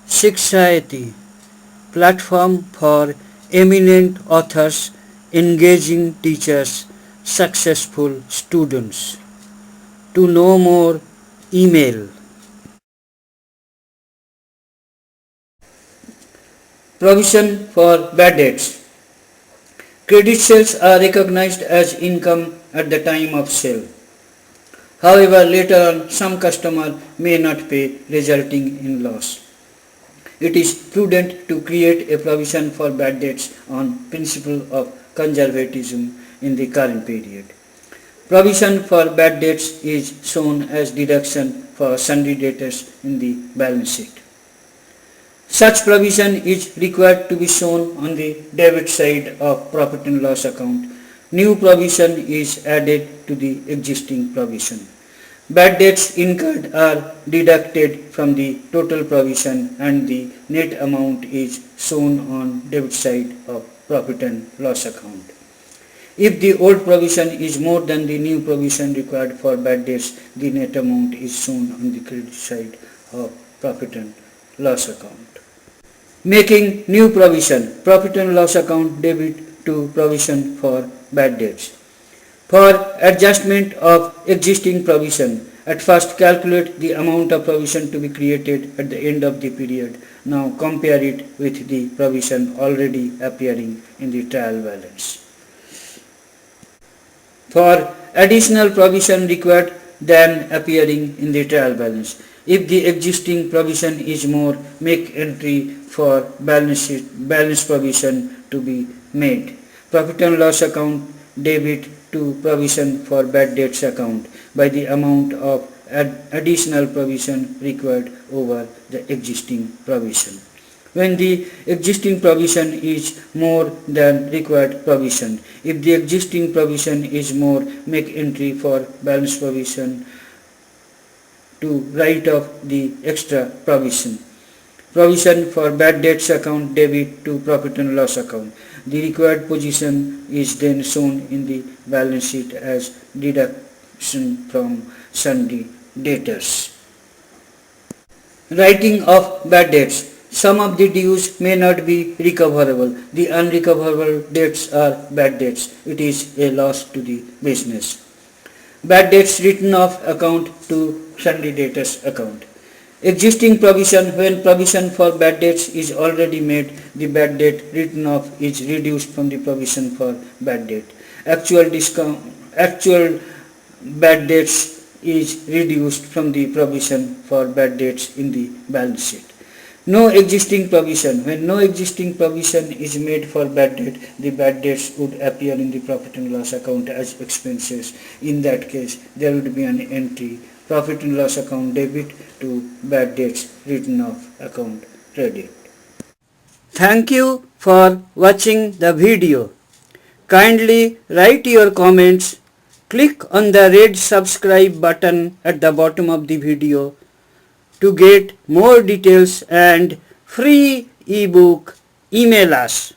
Shikshayati, platform for eminent authors, engaging teachers, successful students. To know more, email. Provision for bad debts. Credit sales are recognized as income at the time of sale. However, later on some customer may not pay, resulting in loss. It is prudent to create a provision for bad debts on principle of conservatism in the current period. Provision for bad debts is shown as deduction for sundry debtors in the balance sheet. Such provision is required to be shown on the debit side of profit and loss account. New provision is added to the existing provision. Bad debts incurred are deducted from the total provision and the net amount is shown on debit side of profit and loss account. If the old provision is more than the new provision required for bad debts, the net amount is shown on the credit side of profit and loss account. Making new provision, profit and loss account debit to provision for bad debts. For adjustment of existing provision, at first calculate the amount of provision to be created at the end of the period. Now compare it with the provision already appearing in the trial balance. For additional provision required than appearing in the trial balance. If the existing provision is more, make entry for balance provision to be made. Profit and loss account debit to provision for bad debts account by the amount of additional provision required over the existing provision. When the existing provision is more than required provision. If the existing provision is more, make entry for balance provision to write off the extra provision. Provision for bad debts account debit to profit and loss account. The required position is then shown in the balance sheet as deduction from sundry debtors. Writing off bad debts. Some of the dues may not be recoverable. The unrecoverable debts are bad debts. It is a loss to the business. Bad debts written off account to sundry debtors account. Existing provision. When provision for bad debts is already made, the bad debt written off is reduced from the provision for bad debt. Actual bad debts is reduced from the provision for bad debts in the balance sheet. No existing provision. When no existing provision is made for bad debt, the bad debts would appear in the profit and loss account as expenses. In that case, there would be an entry, profit and loss account debit to bad debts written off account credit. Thank you for watching the video. Kindly write your comments. Click on the red subscribe button at the bottom of the video to get more details and free ebook. Email us.